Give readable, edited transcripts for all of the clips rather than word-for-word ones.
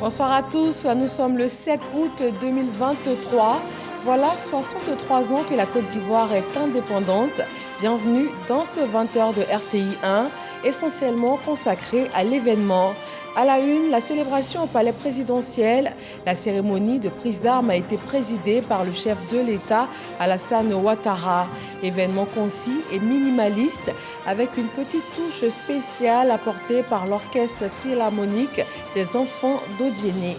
Bonsoir à tous, nous sommes le 7 août 2023. Voilà 63 ans que la Côte d'Ivoire est indépendante. Bienvenue dans ce 20h de RTI 1, essentiellement consacré à l'événement. À la une, la célébration au palais présidentiel. La cérémonie de prise d'armes a été présidée par le chef de l'État, Alassane Ouattara. Événement concis et minimaliste, avec une petite touche spéciale apportée par l'orchestre philharmonique des enfants d'Odiéné.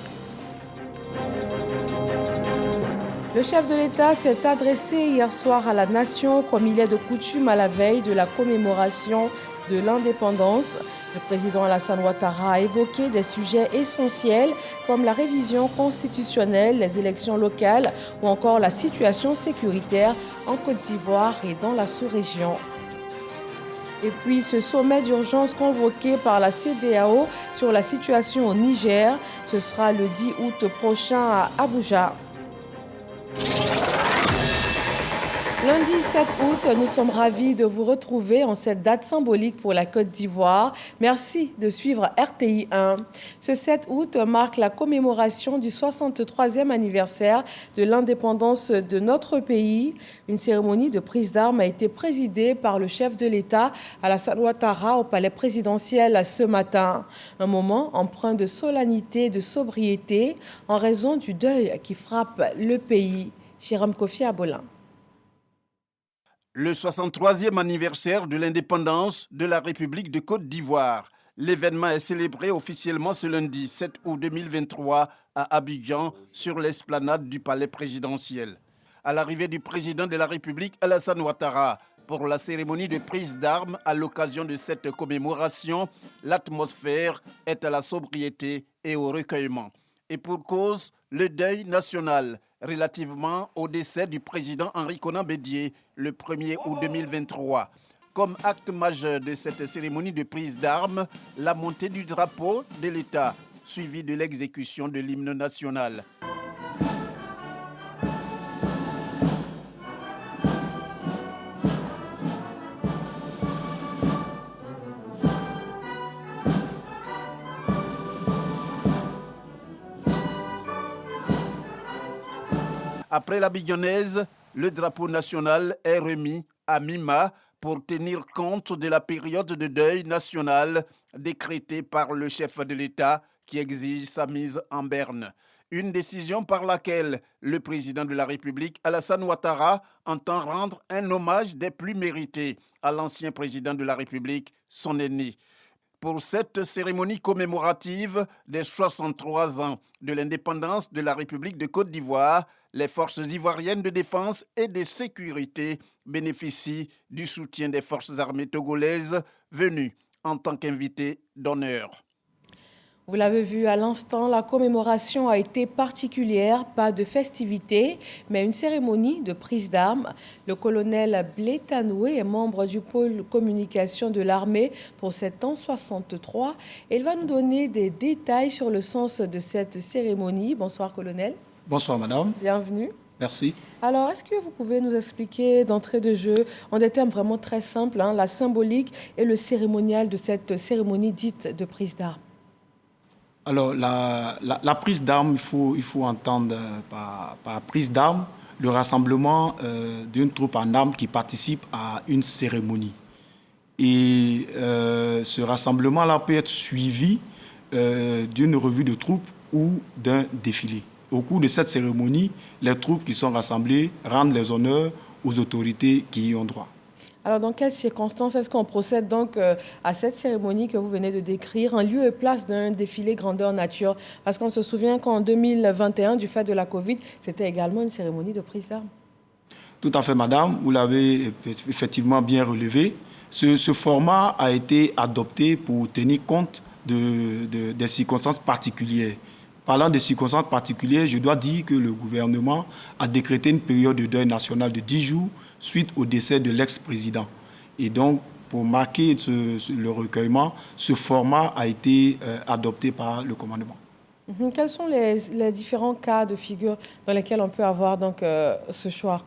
Le chef de l'État s'est adressé hier soir à la nation, comme il est de coutume à la veille de la commémoration de l'indépendance. Le président Alassane Ouattara a évoqué des sujets essentiels comme la révision constitutionnelle, les élections locales ou encore la situation sécuritaire en Côte d'Ivoire et dans la sous-région. Et puis ce sommet d'urgence convoqué par la CEDEAO sur la situation au Niger, ce sera le 10 août prochain à Abuja. Lundi 7 août, nous sommes ravis de vous retrouver en cette date symbolique pour la Côte d'Ivoire. Merci de suivre RTI 1. Ce 7 août marque la commémoration du 63e anniversaire de l'indépendance de notre pays. Une cérémonie de prise d'armes a été présidée par le chef de l'État, Alassane Ouattara, au palais présidentiel ce matin. Un moment empreint de solennité et de sobriété en raison du deuil qui frappe le pays. Jérôme Kofi Abolin. Le 63e anniversaire de l'indépendance de la République de Côte d'Ivoire. L'événement est célébré officiellement ce lundi 7 août 2023 à Abidjan, sur l'esplanade du palais présidentiel. À l'arrivée du président de la République, Alassane Ouattara, pour la cérémonie de prise d'armes à l'occasion de cette commémoration, l'atmosphère est à la sobriété et au recueillement. Et pour cause, le deuil national relativement au décès du président Henri Konan Bédié le 1er août 2023. Comme acte majeur de cette cérémonie de prise d'armes, la montée du drapeau de l'État, suivie de l'exécution de l'hymne national. Après la Bignonnaise, le drapeau national est remis à Mima pour tenir compte de la période de deuil national décrétée par le chef de l'État qui exige sa mise en berne. Une décision par laquelle le président de la République, Alassane Ouattara, entend rendre un hommage des plus mérités à l'ancien président de la République, son aîné. Pour cette cérémonie commémorative des 63 ans de l'indépendance de la République de Côte d'Ivoire, les forces ivoiriennes de défense et de sécurité bénéficient du soutien des forces armées togolaises venues en tant qu'invités d'honneur. Vous l'avez vu à l'instant, la commémoration a été particulière, pas de festivités, mais une cérémonie de prise d'armes. Le colonel Blé Tanoué est membre du pôle communication de l'armée pour cet an 63. Et il va nous donner des détails sur le sens de cette cérémonie. Bonsoir, colonel. Bonsoir, madame. Bienvenue. Merci. Alors, est-ce que vous pouvez nous expliquer d'entrée de jeu, en des termes vraiment très simples, la symbolique et le cérémonial de cette cérémonie dite de prise d'armes? Alors, la prise d'armes, il faut entendre par prise d'armes le rassemblement d'une troupe en armes qui participe à une cérémonie. Et ce rassemblement-là peut être suivi d'une revue de troupes ou d'un défilé. Au cours de cette cérémonie, les troupes qui sont rassemblées rendent les honneurs aux autorités qui y ont droit. Alors, dans quelles circonstances est-ce qu'on procède donc à cette cérémonie que vous venez de décrire, en lieu et place d'un défilé grandeur nature? Parce qu'on se souvient qu'en 2021, du fait de la Covid, c'était également une cérémonie de prise d'armes. Tout à fait, madame. Vous l'avez effectivement bien relevé. Ce format a été adopté pour tenir compte des circonstances particulières. Parlant des circonstances particulières, je dois dire que le gouvernement a décrété une période de deuil national de 10 jours suite au décès de l'ex-président. Et donc, pour marquer le recueillement, ce format a été adopté par le commandement. Quels sont les différents cas de figure dans lesquels on peut avoir donc, ce choix?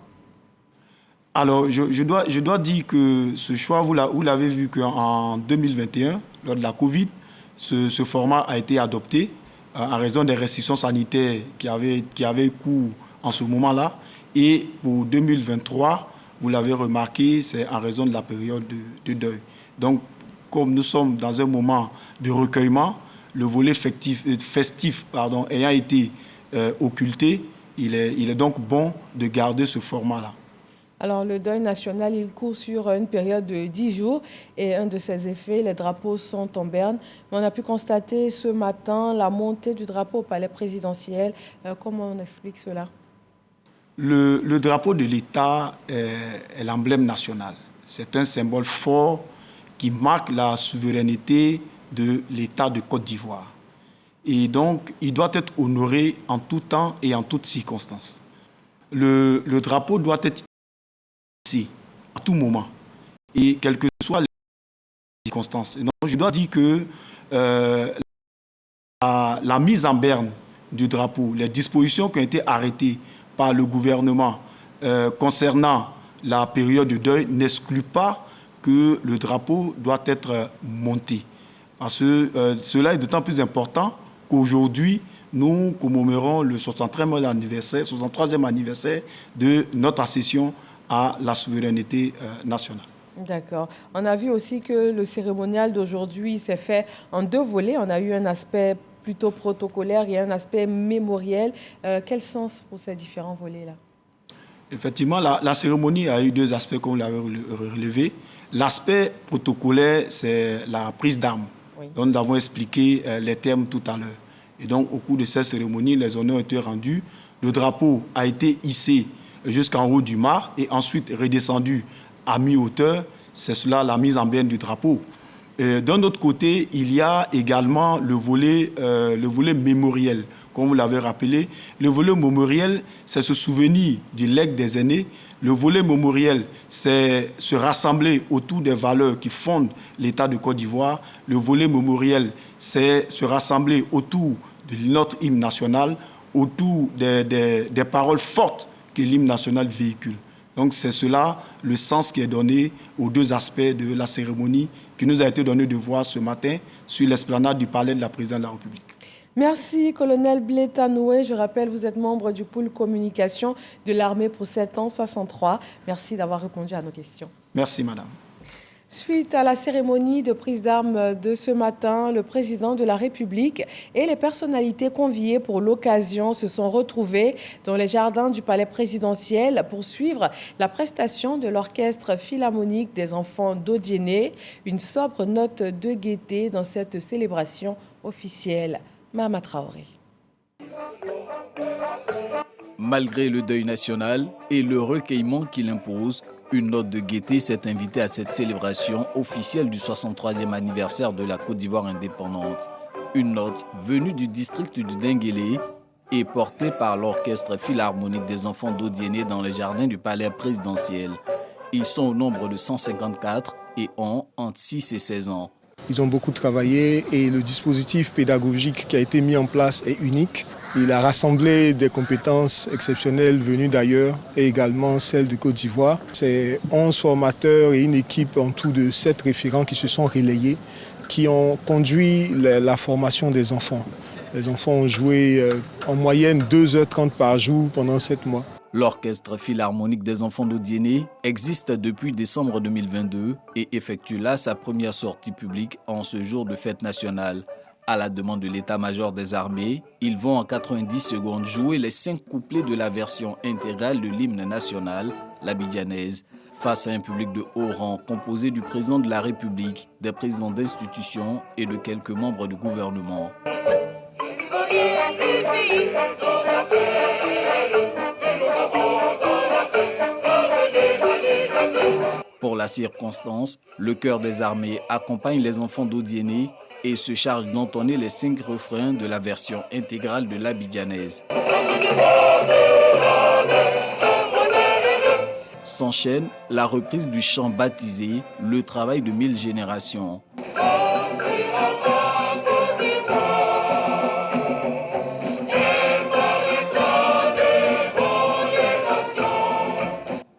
Alors, je dois dire que ce choix, vous l'avez vu qu'en 2021, lors de la Covid, ce format a été adopté en raison des restrictions sanitaires qui avaient cours en ce moment-là. Et pour 2023, vous l'avez remarqué, c'est en raison de la période de deuil. Donc, comme nous sommes dans un moment de recueillement, le volet festif ayant été occulté, il est donc bon de garder ce format-là. Alors, le deuil national, il court sur une période de 10 jours et un de ses effets, les drapeaux sont en berne. Mais on a pu constater ce matin la montée du drapeau au palais présidentiel. Comment on explique cela? Le drapeau de l'État est l'emblème national. C'est un symbole fort qui marque la souveraineté de l'État de Côte d'Ivoire. Et donc, il doit être honoré en tout temps et en toutes circonstances. Le drapeau doit être à tout moment et quelles que soient les circonstances. Donc, je dois dire que la mise en berne du drapeau, les dispositions qui ont été arrêtées par le gouvernement concernant la période de deuil n'excluent pas que le drapeau doit être monté. Parce que cela est d'autant plus important qu'aujourd'hui, nous commémorons le 63e anniversaire de notre accession à la souveraineté nationale. D'accord. On a vu aussi que le cérémonial d'aujourd'hui s'est fait en deux volets. On a eu un aspect plutôt protocolaire et un aspect mémoriel. Quel sens pour ces différents volets-là? Effectivement, la cérémonie a eu deux aspects, comme vous l'avez relevé. L'aspect protocolaire, c'est la prise d'armes, oui, dont nous avons expliqué les termes tout à l'heure. Et donc, au cours de cette cérémonie, les honneurs ont été rendus. Le drapeau a été hissé jusqu'en haut du mât et ensuite redescendu à mi-hauteur. C'est cela la mise en berne du drapeau. D'un autre côté, il y a également le volet mémoriel, comme vous l'avez rappelé. Le volet mémoriel, c'est se souvenir du legs des aînés. Le volet mémoriel, c'est se rassembler autour des valeurs qui fondent l'État de Côte d'Ivoire. Le volet mémoriel, c'est se rassembler autour de notre hymne national, autour des paroles fortes que l'hymne national véhicule. Donc c'est cela le sens qui est donné aux deux aspects de la cérémonie qui nous a été donné de voir ce matin sur l'esplanade du palais de la présidente de la République. Merci, colonel Blé Tanoué. Je rappelle, vous êtes membre du pôle communication de l'armée pour 7 ans 63. Merci d'avoir répondu à nos questions. Merci, madame. Suite à la cérémonie de prise d'armes de ce matin, le président de la République et les personnalités conviées pour l'occasion se sont retrouvés dans les jardins du palais présidentiel pour suivre la prestation de l'orchestre philharmonique des enfants d'Odiéné, une sobre note de gaieté dans cette célébration officielle. Mahama Traoré. Malgré le deuil national et le recueillement qu'il impose, une note de gaieté s'est invitée à cette célébration officielle du 63e anniversaire de la Côte d'Ivoire indépendante. Une note venue du district du Denguélé et portée par l'orchestre philharmonique des enfants d'Odiéné dans les jardins du palais présidentiel. Ils sont au nombre de 154 et ont entre 6 et 16 ans. Ils ont beaucoup travaillé et le dispositif pédagogique qui a été mis en place est unique. Il a rassemblé des compétences exceptionnelles venues d'ailleurs et également celles de Côte d'Ivoire. C'est 11 formateurs et une équipe en tout de 7 référents qui se sont relayés, qui ont conduit la formation des enfants. Les enfants ont joué en moyenne 2h30 par jour pendant 7 mois. L'orchestre philharmonique des enfants d'Odiéné existe depuis décembre 2022 et effectue là sa première sortie publique en ce jour de fête nationale. À la demande de l'état-major des armées, ils vont en 90 secondes jouer les 5 couplets de la version intégrale de l'hymne national, l'abidjanaise, face à un public de haut rang composé du président de la République, des présidents d'institutions et de quelques membres du gouvernement. Pour la circonstance, le chœur des armées accompagne les enfants d'Odiéné et se charge d'entonner les 5 refrains de la version intégrale de l'abidjanaise. S'enchaîne la reprise du chant baptisé « Le travail de 1000 générations ».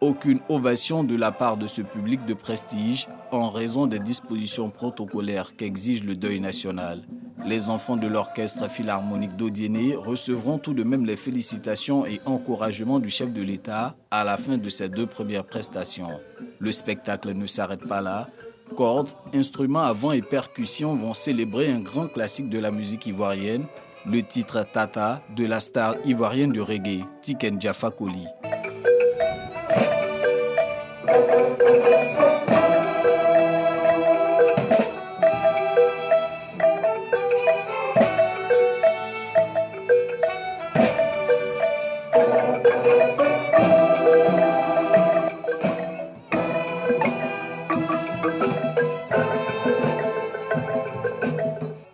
Aucune ovation de la part de ce public de prestige en raison des dispositions protocolaires qu'exige le deuil national. Les enfants de l'orchestre philharmonique d'Odiéné recevront tout de même les félicitations et encouragements du chef de l'État à la fin de ces 2 premières prestations. Le spectacle ne s'arrête pas là. Cordes, instruments à vent et percussions vont célébrer un grand classique de la musique ivoirienne, le titre Tata de la star ivoirienne du reggae, Tiken Jah Fakoly.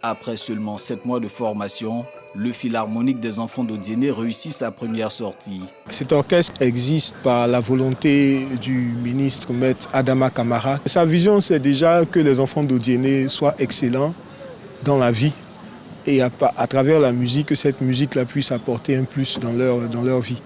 Après seulement 7 mois de formation, le Philharmonique des enfants d'Odiéné réussit sa première sortie. Cet orchestre existe par la volonté du ministre Maître Adama Kamara. Sa vision, c'est déjà que les enfants d'Odiéné soient excellents dans la vie et à travers la musique, que cette musique-là puisse apporter un plus dans leur vie.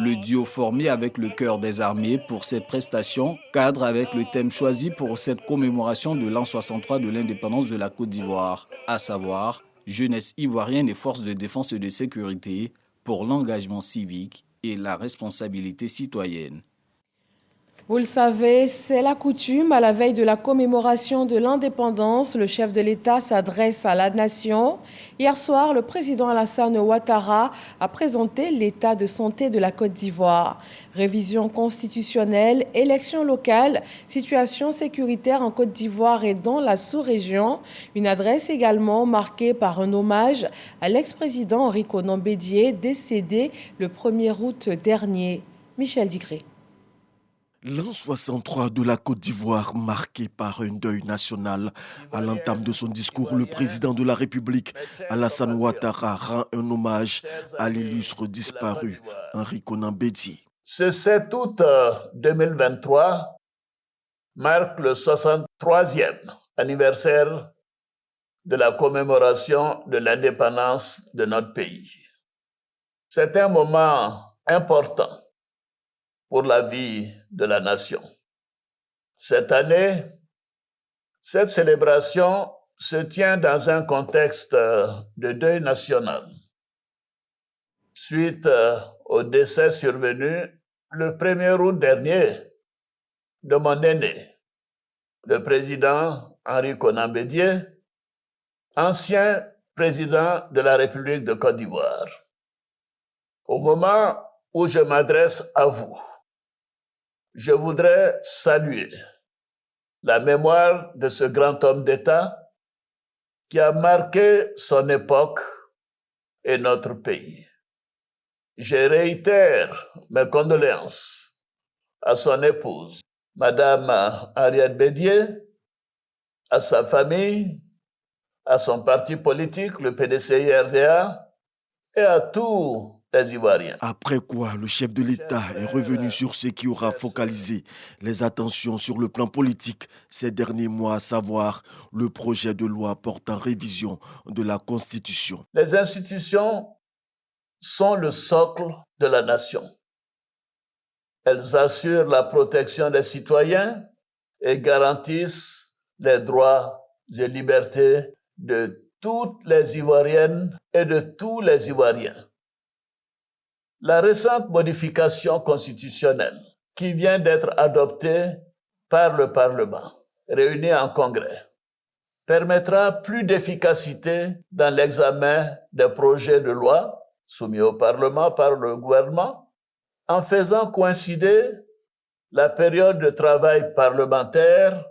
Le duo formé avec le Chœur des Armées pour cette prestation cadre avec le thème choisi pour cette commémoration de l'an 63 de l'indépendance de la Côte d'Ivoire, à savoir jeunesse ivoirienne et forces de défense et de sécurité pour l'engagement civique et la responsabilité citoyenne. Vous le savez, c'est la coutume. À la veille de la commémoration de l'indépendance, le chef de l'État s'adresse à la nation. Hier soir, le président Alassane Ouattara a présenté l'état de santé de la Côte d'Ivoire. Révision constitutionnelle, élections locales, situation sécuritaire en Côte d'Ivoire et dans la sous-région. Une adresse également marquée par un hommage à l'ex-président Henri Konan Bédié, décédé le 1er août dernier. Michel Digré. L'an 63 de la Côte d'Ivoire, marqué par un deuil national. À l'entame de son discours, le président de la République, Alassane Ouattara, rend un hommage à l'illustre disparu, Henri Konan Bédié. Ce 7 août 2023 marque le 63e anniversaire de la commémoration de l'indépendance de notre pays. C'est un moment important pour la vie de la nation. Cette année, cette célébration se tient dans un contexte de deuil national. Suite au décès survenu le 1er août dernier de mon aîné, le président Henri Konan Bédié, ancien président de la République de Côte d'Ivoire. Au moment où je m'adresse à vous, je voudrais saluer la mémoire de ce grand homme d'État qui a marqué son époque et notre pays. Je réitère mes condoléances à son épouse, Madame Henriette Bédié, à sa famille, à son parti politique, le PDCI-RDA, et à tous les Ivoiriens. Après quoi, le chef de l'État est revenu sur ce qui aura focalisé les attentions sur le plan politique ces derniers mois, à savoir le projet de loi portant révision de la Constitution. Les institutions sont le socle de la nation. Elles assurent la protection des citoyens et garantissent les droits et libertés de toutes les Ivoiriennes et de tous les Ivoiriens. La récente modification constitutionnelle qui vient d'être adoptée par le Parlement, réuni en Congrès, permettra plus d'efficacité dans l'examen des projets de loi soumis au Parlement par le gouvernement, en faisant coïncider la période de travail parlementaire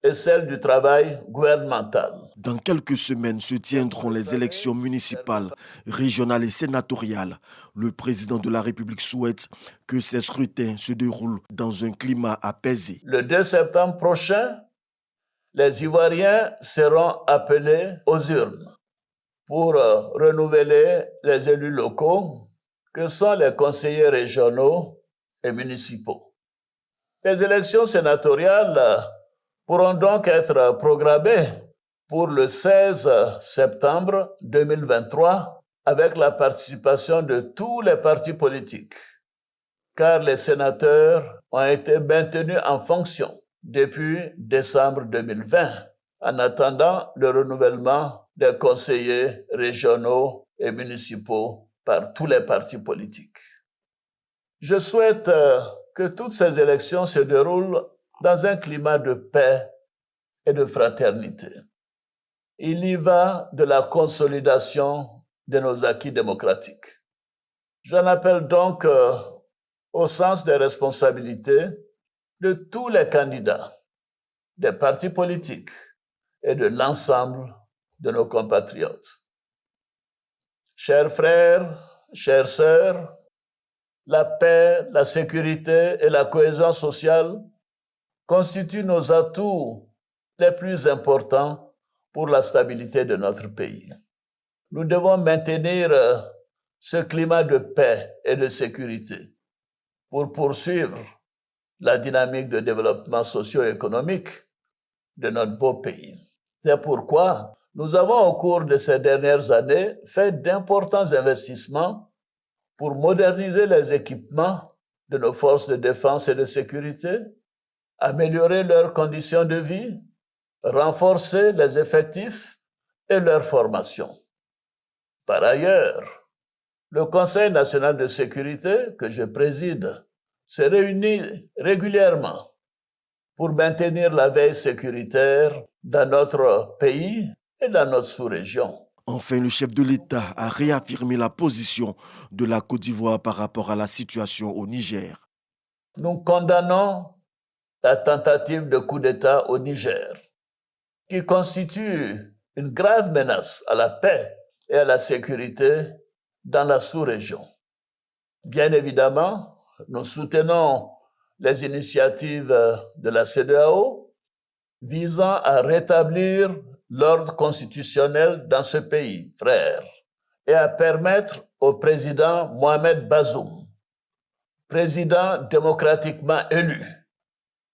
et celle du travail gouvernemental. Dans quelques semaines se tiendront les élections municipales, régionales et sénatoriales. Le président de la République souhaite que ces scrutins se déroulent dans un climat apaisé. Le 2 septembre prochain, les Ivoiriens seront appelés aux urnes pour renouveler les élus locaux que sont les conseillers régionaux et municipaux. Les élections sénatoriales pourront donc être programmées pour le 16 septembre 2023 avec la participation de tous les partis politiques, car les sénateurs ont été maintenus en fonction depuis décembre 2020, en attendant le renouvellement des conseillers régionaux et municipaux par tous les partis politiques. Je souhaite que toutes ces élections se déroulent dans un climat de paix et de fraternité. Il y va de la consolidation de nos acquis démocratiques. J'en appelle donc au sens des responsabilités de tous les candidats, des partis politiques et de l'ensemble de nos compatriotes. Chers frères, chères sœurs, la paix, la sécurité et la cohésion sociale constituent nos atouts les plus importants pour la stabilité de notre pays. Nous devons maintenir ce climat de paix et de sécurité pour poursuivre la dynamique de développement socio-économique de notre beau pays. C'est pourquoi nous avons au cours de ces dernières années fait d'importants investissements pour moderniser les équipements de nos forces de défense et de sécurité, améliorer leurs conditions de vie, renforcer les effectifs et leur formation. Par ailleurs, le Conseil national de sécurité que je préside se réunit régulièrement pour maintenir la veille sécuritaire dans notre pays et dans notre sous-région. Enfin, le chef de l'État a réaffirmé la position de la Côte d'Ivoire par rapport à la situation au Niger. Nous condamnons la tentative de coup d'État au Niger, qui constitue une grave menace à la paix et à la sécurité dans la sous-région. Bien évidemment, nous soutenons les initiatives de la CEDEAO visant à rétablir l'ordre constitutionnel dans ce pays, frère, et à permettre au président Mohamed Bazoum, président démocratiquement élu,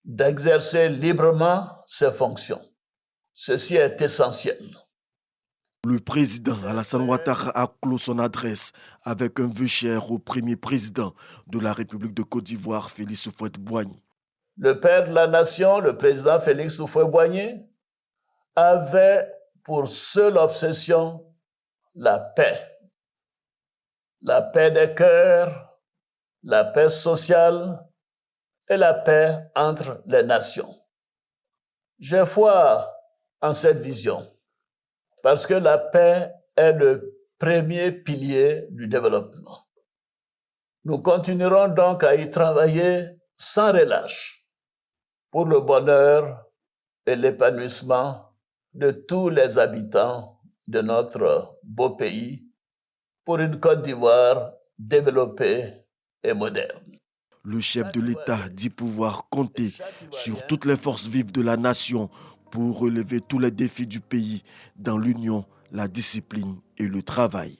d'exercer librement ses fonctions. Ceci est essentiel. Le président Alassane Ouattara a clos son adresse avec un vœu cher au premier président de la République de Côte d'Ivoire, Félix Houphouët-Boigny. Le père de la nation, le président Félix Houphouët-Boigny, avait pour seule obsession la paix. La paix des cœurs, la paix sociale et la paix entre les nations. J'ai foi en cette vision parce que la paix est le premier pilier du développement. Nous continuerons donc à y travailler sans relâche pour le bonheur et l'épanouissement de tous les habitants de notre beau pays, pour une Côte d'Ivoire développée et moderne. Le chef de l'État dit pouvoir compter sur toutes les forces vives de la nation pour relever tous les défis du pays dans l'union, la discipline et le travail.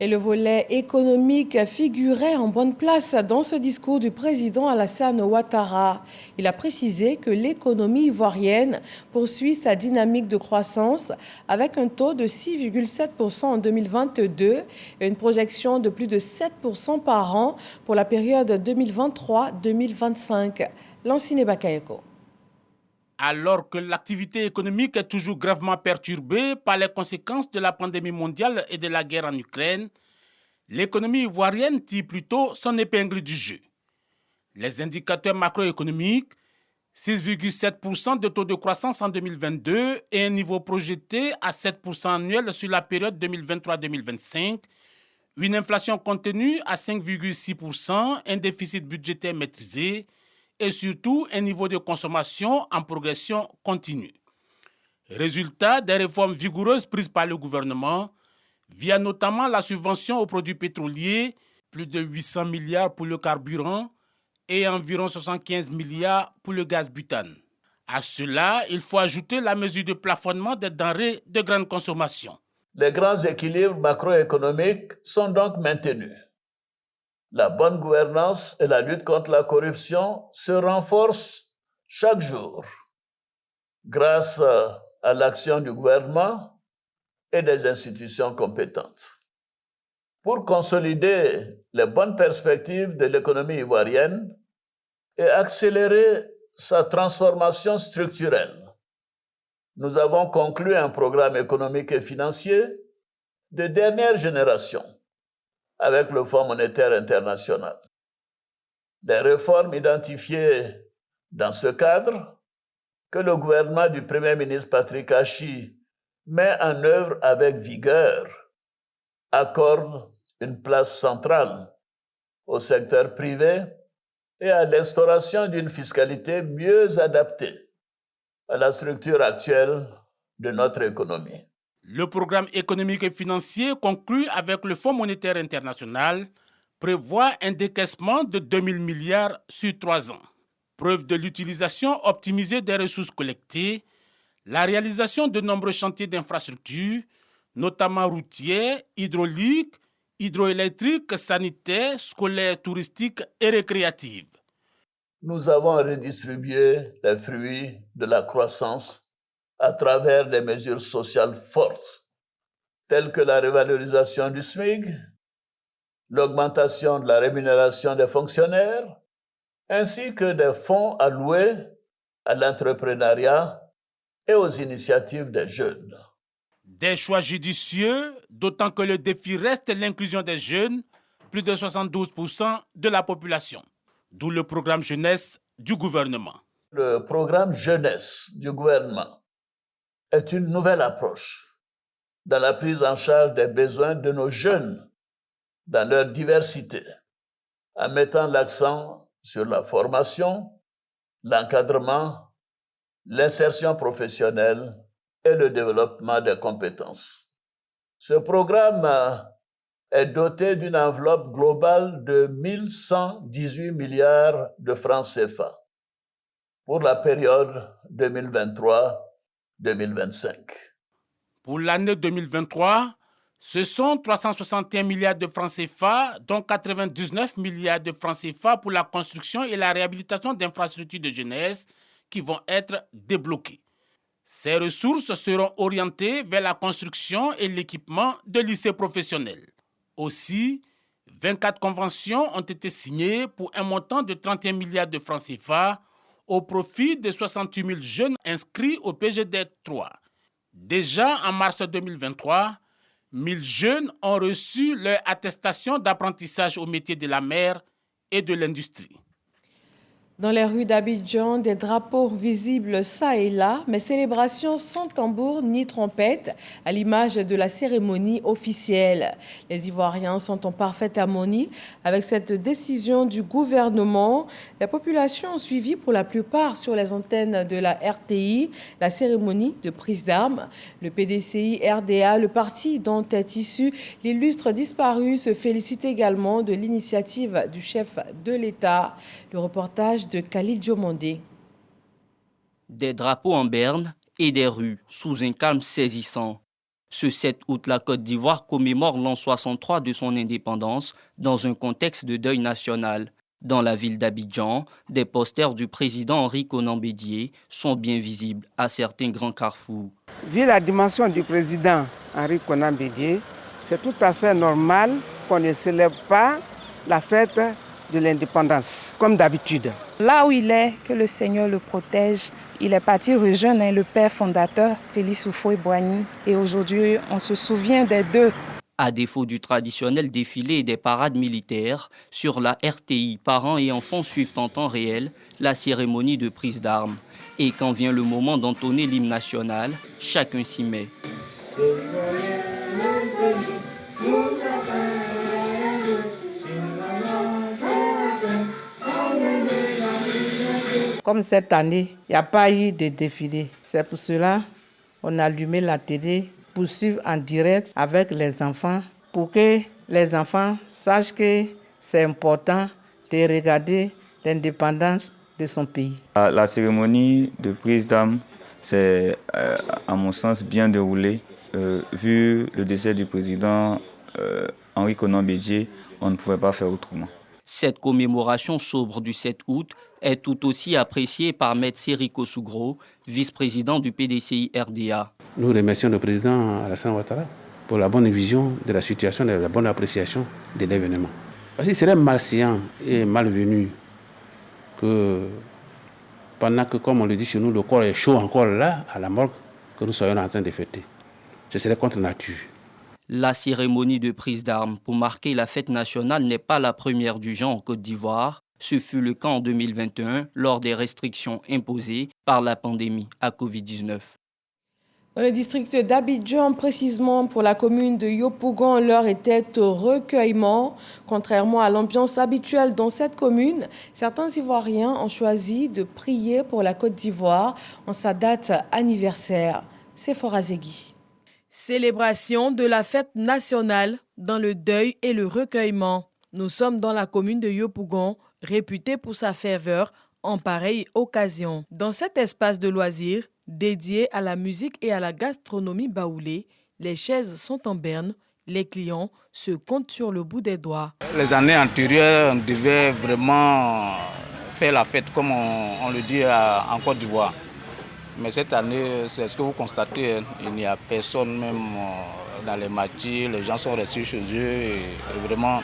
Et le volet économique figurait en bonne place dans ce discours du président Alassane Ouattara. Il a précisé que l'économie ivoirienne poursuit sa dynamique de croissance avec un taux de 6,7% en 2022 et une projection de plus de 7% par an pour la période 2023-2025. Lancine Bakayeko. Alors que l'activité économique est toujours gravement perturbée par les conséquences de la pandémie mondiale et de la guerre en Ukraine, l'économie ivoirienne tire plutôt son épingle du jeu. Les indicateurs macroéconomiques, 6,7% de taux de croissance en 2022 et un niveau projeté à 7% annuel sur la période 2023-2025, une inflation contenue à 5,6%, un déficit budgétaire maîtrisé, et surtout un niveau de consommation en progression continue. Résultat des réformes vigoureuses prises par le gouvernement, via notamment la subvention aux produits pétroliers, plus de 800 milliards pour le carburant et environ 75 milliards pour le gaz butane. À cela, il faut ajouter la mesure de plafonnement des denrées de grande consommation. Les grands équilibres macroéconomiques sont donc maintenus. La bonne gouvernance et la lutte contre la corruption se renforcent chaque jour grâce à l'action du gouvernement et des institutions compétentes. Pour consolider les bonnes perspectives de l'économie ivoirienne et accélérer sa transformation structurelle, nous avons conclu un programme économique et financier de dernière génération avec le Fonds monétaire international. Les réformes identifiées dans ce cadre, que le gouvernement du Premier ministre Patrick Achi met en œuvre avec vigueur, accordent une place centrale au secteur privé et à l'instauration d'une fiscalité mieux adaptée à la structure actuelle de notre économie. Le programme économique et financier conclu avec le Fonds monétaire international prévoit un décaissement de 2 000 milliards sur 3 ans. Preuve de l'utilisation optimisée des ressources collectées, la réalisation de nombreux chantiers d'infrastructures, notamment routiers, hydrauliques, hydroélectriques, sanitaires, scolaires, touristiques et récréatives. Nous avons redistribué les fruits de la croissance à travers des mesures sociales fortes, telles que la revalorisation du SMIC, l'augmentation de la rémunération des fonctionnaires, ainsi que des fonds alloués à l'entrepreneuriat et aux initiatives des jeunes. Des choix judicieux, d'autant que le défi reste l'inclusion des jeunes, plus de 72% de la population, d'où le programme jeunesse du gouvernement. Le programme jeunesse du gouvernement est une nouvelle approche dans la prise en charge des besoins de nos jeunes dans leur diversité, en mettant l'accent sur la formation, l'encadrement, l'insertion professionnelle et le développement des compétences. Ce programme est doté d'une enveloppe globale de 1 118 milliards de francs CFA pour la période 2023-2025. Pour l'année 2023, ce sont 361 milliards de francs CFA, dont 99 milliards de francs CFA pour la construction et la réhabilitation d'infrastructures de jeunesse qui vont être débloquées. Ces ressources seront orientées vers la construction et l'équipement de lycées professionnels. Aussi, 24 conventions ont été signées pour un montant de 31 milliards de francs CFA au profit de 68 000 jeunes inscrits au PGD 3. Déjà en mars 2023, 1000 jeunes ont reçu leur attestation d'apprentissage au métier de la mer et de l'industrie. Dans les rues d'Abidjan, des drapeaux visibles ça et là, mais célébrations sans tambour ni trompette, à l'image de la cérémonie officielle. Les Ivoiriens sont en parfaite harmonie avec cette décision du gouvernement. La population a suivi pour la plupart sur les antennes de la RTI la cérémonie de prise d'armes. Le PDCI RDA, le parti dont est issu l'illustre disparu, se félicite également de l'initiative du chef de l'État. Le reportage de Khalil Diomandé. Des drapeaux en berne et des rues sous un calme saisissant. Ce 7 août, la Côte d'Ivoire commémore l'an 63 de son indépendance dans un contexte de deuil national. Dans la ville d'Abidjan, des posters du président Henri Konan Bédié sont bien visibles à certains grands carrefours. Vu la dimension du président Henri Konan Bédié, c'est tout à fait normal qu'on ne célèbre pas la fête de l'indépendance, comme d'habitude. Là où il est, que le Seigneur le protège. Il est parti rejoindre le père fondateur, Félix Houphouët-Boigny. Et aujourd'hui, on se souvient des deux. À défaut du traditionnel défilé et des parades militaires, sur la RTI, parents et enfants suivent en temps réel la cérémonie de prise d'armes. Et quand vient le moment d'entonner l'hymne national, chacun s'y met. Comme cette année, il n'y a pas eu de défilé. C'est pour cela qu'on a allumé la télé pour suivre en direct avec les enfants, pour que les enfants sachent que c'est important de regarder l'indépendance de son pays. La cérémonie de prise d'armes s'est, à mon sens, bien déroulée. Vu le décès du président Henri Konan Bédié, on ne pouvait pas faire autrement. Cette commémoration sobre du 7 août est tout aussi appréciée par M. Seriko Sougro, vice-président du PDCI RDA. Nous remercions le président Alassane Ouattara pour la bonne vision de la situation et la bonne appréciation de l'événement. Parce qu'il serait malséant et malvenu que pendant que, comme on le dit chez nous, le corps est chaud encore là, à la morgue, que nous soyons en train de fêter. Ce serait contre nature. La cérémonie de prise d'armes pour marquer la fête nationale n'est pas la première du genre en Côte d'Ivoire. Ce fut le cas en 2021 lors des restrictions imposées par la pandémie à Covid-19. Dans le district d'Abidjan, précisément pour la commune de Yopougon, l'heure était au recueillement. Contrairement à l'ambiance habituelle dans cette commune, certains Ivoiriens ont choisi de prier pour la Côte d'Ivoire en sa date anniversaire. C'est Forazegui. Célébration de la fête nationale dans le deuil et le recueillement. Nous sommes dans la commune de Yopougon, réputée pour sa ferveur en pareille occasion. Dans cet espace de loisirs, dédié à la musique et à la gastronomie baoulée, les chaises sont en berne, les clients se comptent sur le bout des doigts. Les années antérieures, on devait vraiment faire la fête comme on le dit en Côte d'Ivoire. Mais cette année, c'est ce que vous constatez, il n'y a personne même dans les maquis, les gens sont restés chez eux et vraiment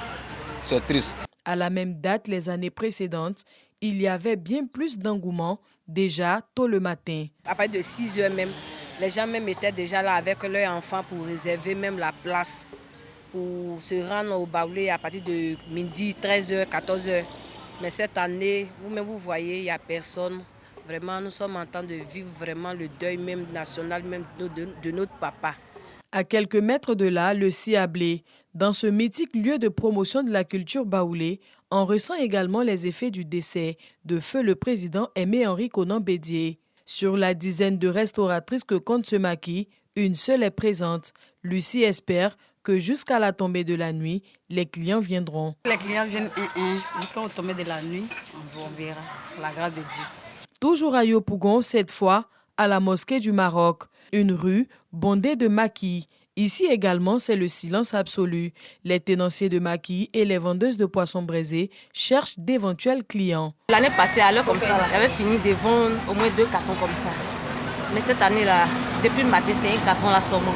c'est triste. À la même date, les années précédentes, il y avait bien plus d'engouement déjà tôt le matin. À partir de 6 heures même, les gens même étaient déjà là avec leurs enfants pour réserver même la place pour se rendre au baoulé à partir de midi, 13h, 14h. Mais cette année, vous-même vous voyez, il n'y a personne. Vraiment, nous sommes en train de vivre vraiment le deuil même national même de notre papa. À quelques mètres de là, le Ciablé, dans ce mythique lieu de promotion de la culture baoulée, on ressent également les effets du décès de feu le président Aimé-Henri Konan Bédié. Sur la dizaine de restauratrices que compte ce maquis, une seule est présente. Lucie espère que jusqu'à la tombée de la nuit, les clients viendront. Les clients viennent quand on tombe de la nuit, on verra la grâce de Dieu. Toujours à Yopougon, cette fois à la mosquée du Maroc, une rue bondée de maquis. Ici également, c'est le silence absolu. Les tenanciers de maquis et les vendeuses de poissons braisés cherchent d'éventuels clients. L'année passée, à l'heure comme ça, j'avais fini de vendre au moins 2 cartons comme ça. Mais cette année-là, depuis le matin, c'est un carton là seulement.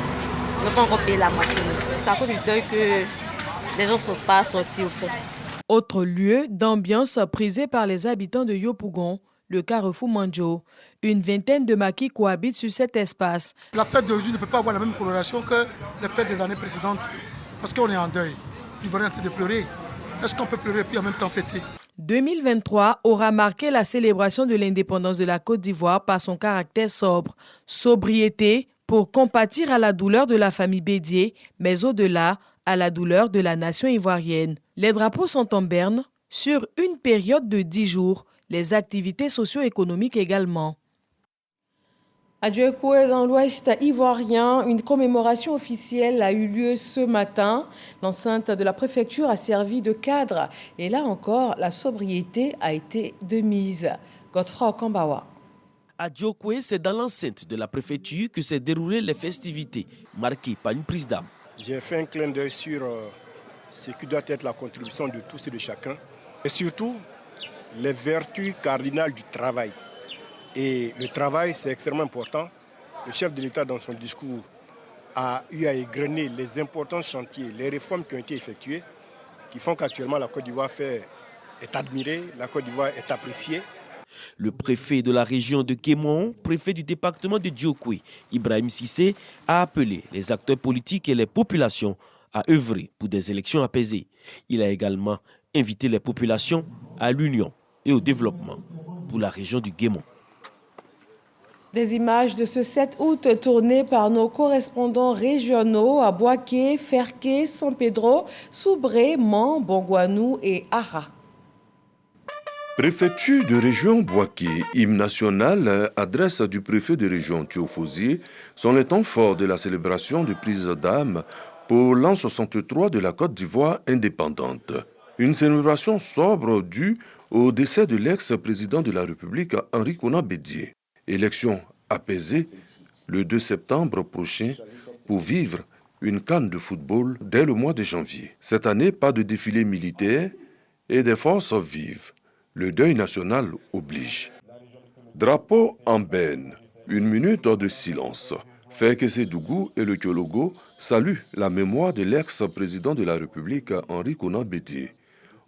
On n'a pas encore payé la moitié. C'est à cause du deuil que les gens ne sont pas sortis au fait. Autre lieu d'ambiance prisé par les habitants de Yopougon, le carrefour Mandjo. Une vingtaine de maquis cohabitent sur cet espace. La fête d'aujourd'hui ne peut pas avoir la même coloration que les fêtes des années précédentes parce qu'on est en deuil. Il va rien de pleurer. Est-ce qu'on peut pleurer puis en même temps fêter? 2023 aura marqué la célébration de l'indépendance de la Côte d'Ivoire par son caractère sobre. Sobriété pour compatir à la douleur de la famille Bédié, mais au-delà, à la douleur de la nation ivoirienne. Les drapeaux sont en berne sur une période de 10 jours. Les activités socio-économiques également. À Djouekoué, dans l'ouest ivoirien, une commémoration officielle a eu lieu ce matin. L'enceinte de la préfecture a servi de cadre. Et là encore, la sobriété a été de mise. Godefroy Okambawa. À Djouekoué, c'est dans l'enceinte de la préfecture que s'est déroulées les festivités, marquées par une prise d'armes. J'ai fait un clin d'œil sur ce qui doit être la contribution de tous et de chacun. Et surtout, les vertus cardinales du travail. Et le travail, c'est extrêmement important. Le chef de l'État, dans son discours, a eu à égrener les importants chantiers, les réformes qui ont été effectuées, qui font qu'actuellement la Côte d'Ivoire est admirée, la Côte d'Ivoire est appréciée. Le préfet de la région de Kémon, préfet du département de Djouekoué, Ibrahim Sissé, a appelé les acteurs politiques et les populations à œuvrer pour des élections apaisées. Il a également invité les populations à l'union et au développement pour la région du Guémon. Des images de ce 7 août tournées par nos correspondants régionaux à Boaké, Ferké, San Pedro, Soubré, Mans, Bongouanou et Ara. Préfecture de région Boaké, hymne national, adresse du préfet de région Théophosier sont les temps forts de la célébration de prise d'âme pour l'an 63 de la Côte d'Ivoire indépendante. Une célébration sobre due au décès de l'ex-président de la République, Henri Konan Bédié. Élection apaisée le 2 septembre prochain pour vivre une CAN de football dès le mois de janvier. Cette année, pas de défilé militaire et des forces vives. Le deuil national oblige. Drapeau en benne, une minute de silence. Feke Sédougou et le Thiologo saluent la mémoire de l'ex-président de la République, Henri Konan Bédié.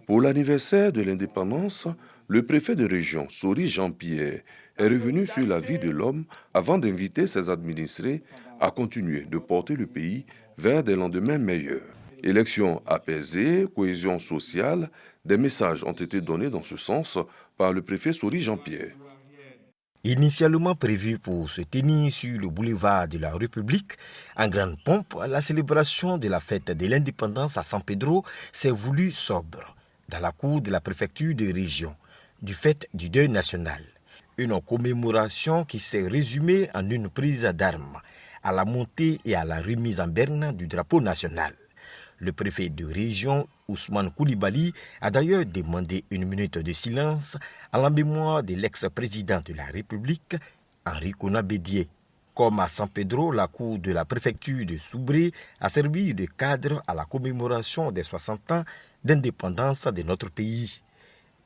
Pour l'anniversaire de l'indépendance, le préfet de région, Sori Jean-Pierre, est revenu sur la vie de l'homme avant d'inviter ses administrés à continuer de porter le pays vers des lendemains meilleurs. Élections apaisées, cohésion sociale, des messages ont été donnés dans ce sens par le préfet Sori Jean-Pierre. Initialement prévu pour se tenir sur le boulevard de la République, en grande pompe, la célébration de la fête de l'indépendance à San Pedro s'est voulue sobre, dans la cour de la préfecture de région, du fait du deuil national. Une commémoration qui s'est résumée en une prise d'armes, à la montée et à la remise en berne du drapeau national. Le préfet de région, Ousmane Koulibaly, a d'ailleurs demandé une minute de silence à la mémoire de l'ex-président de la République, Henri Konan Bédié. Comme à San Pedro, la cour de la préfecture de Soubré a servi de cadre à la commémoration des 60 ans d'indépendance de notre pays.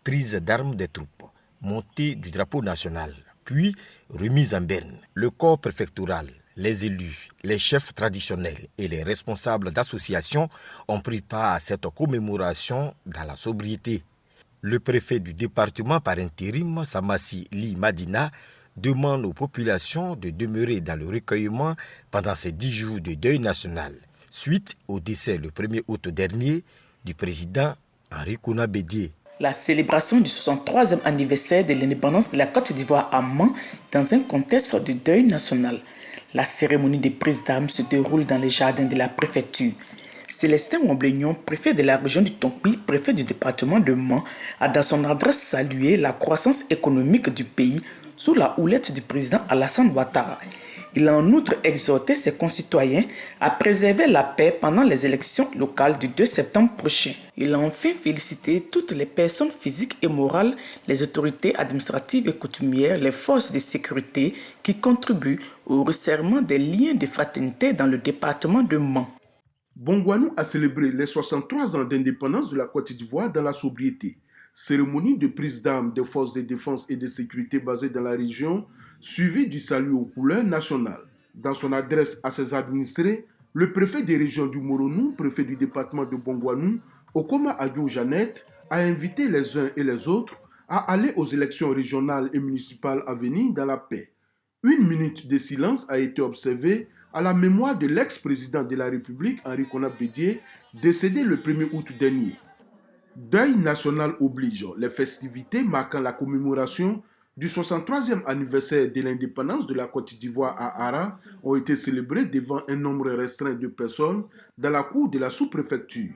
Prise d'armes des troupes, montée du drapeau national, puis remise en berne. Le corps préfectoral, les élus, les chefs traditionnels et les responsables d'associations ont pris part à cette commémoration dans la sobriété. Le préfet du département par intérim, Samassi Li Madina, demande aux populations de demeurer dans le recueillement pendant ces 10 jours de deuil national, suite au décès le 1er août dernier du président Henri Konan Bédié. La célébration du 63e anniversaire de l'indépendance de la Côte d'Ivoire à Mans dans un contexte de deuil national. La cérémonie de prise d'armes se déroule dans les jardins de la préfecture. Célestin Wamblignon, préfet de la région du Tonpi, préfet du département de Mans, a dans son adresse salué la croissance économique du pays sous la houlette du président Alassane Ouattara. Il a en outre exhorté ses concitoyens à préserver la paix pendant les élections locales du 2 septembre prochain. Il a enfin félicité toutes les personnes physiques et morales, les autorités administratives et coutumières, les forces de sécurité qui contribuent au resserrement des liens de fraternité dans le département de Mans. Bongouanou a célébré les 63 ans d'indépendance de la Côte d'Ivoire dans la sobriété. Cérémonie de prise d'armes des forces de défense et de sécurité basées dans la région, suivie du salut aux couleurs nationales. Dans son adresse à ses administrés, le préfet des régions du Moronou, préfet du département de Bongouanou, Okoma Adio Jeannette, a invité les uns et les autres à aller aux élections régionales et municipales à venir dans la paix. Une minute de silence a été observée à la mémoire de l'ex-président de la République, Henri Konan Bédié, décédé le 1er août dernier. Deuil national oblige. Les festivités marquant la commémoration du 63e anniversaire de l'indépendance de la Côte d'Ivoire à Ara ont été célébrées devant un nombre restreint de personnes dans la cour de la sous-préfecture.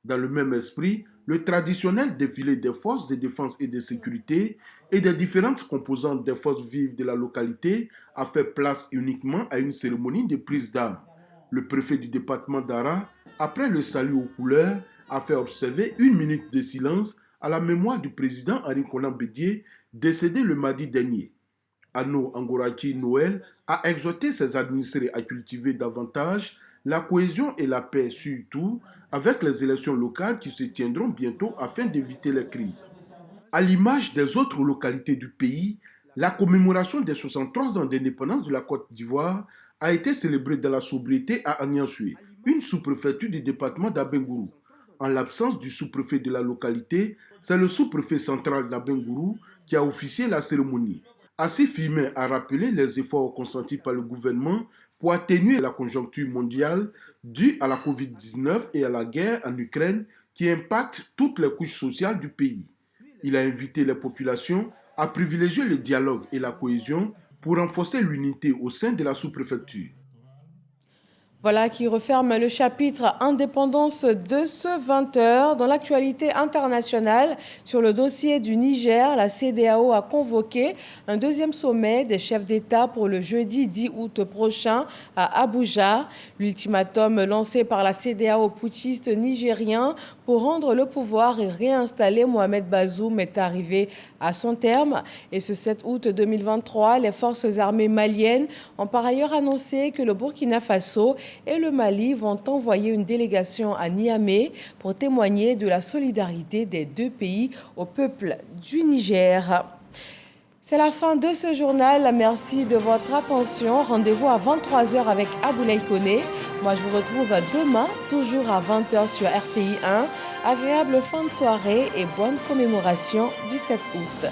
Dans le même esprit, le traditionnel défilé des forces de défense et de sécurité et des différentes composantes des forces vives de la localité a fait place uniquement à une cérémonie de prise d'armes. Le préfet du département d'Ara, après le salut aux couleurs, a fait observer une minute de silence à la mémoire du président Henri Konan Bédié, décédé le mardi dernier. Anno Angoraki Noël a exhorté ses administrés à cultiver davantage la cohésion et la paix, surtout avec les élections locales qui se tiendront bientôt afin d'éviter les crises. À l'image des autres localités du pays, la commémoration des 63 ans d'indépendance de la Côte d'Ivoire a été célébrée dans la sobriété à Agnansoué, une sous-préfecture du département d'Abengourou. En l'absence du sous-préfet de la localité, c'est le sous-préfet central d'Abengourou qui a officié la cérémonie. Assis Fimet a rappelé les efforts consentis par le gouvernement pour atténuer la conjoncture mondiale due à la Covid-19 et à la guerre en Ukraine qui impacte toutes les couches sociales du pays. Il a invité les populations à privilégier le dialogue et la cohésion pour renforcer l'unité au sein de la sous-préfecture. Voilà qui referme le chapitre indépendance de ce 20h. Dans l'actualité internationale, sur le dossier du Niger, la CEDEAO a convoqué un deuxième sommet des chefs d'État pour le jeudi 10 août prochain à Abuja. L'ultimatum lancé par la CEDEAO putschiste nigérien pour rendre le pouvoir et réinstaller Mohamed Bazoum est arrivé à son terme. Et ce 7 août 2023, les forces armées maliennes ont par ailleurs annoncé que le Burkina Faso et le Mali vont envoyer une délégation à Niamey pour témoigner de la solidarité des deux pays au peuple du Niger. C'est la fin de ce journal. Merci de votre attention. Rendez-vous à 23h avec Aboulaye Koné. Moi, je vous retrouve demain, toujours à 20h sur RTI 1. Agréable fin de soirée et bonne commémoration du 7 août.